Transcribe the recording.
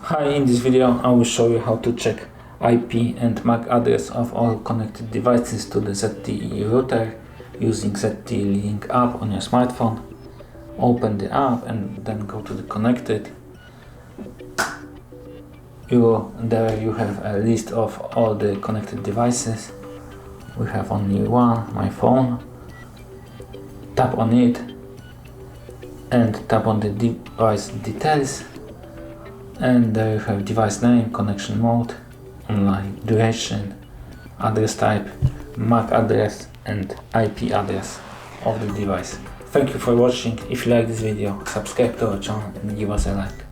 Hi, in this video I will show you how to check IP and MAC address of all connected devices to the ZTE router using ZTELink app on your smartphone. Open the app and then go to the connected. There you have a list of all the connected devices. We have only one, my phone. Tap on it and tap on the device details. And there you have device name, connection mode, online duration, address type, MAC address and IP address of the device. Thank you for watching. If you like this video, subscribe to our channel and give us a like.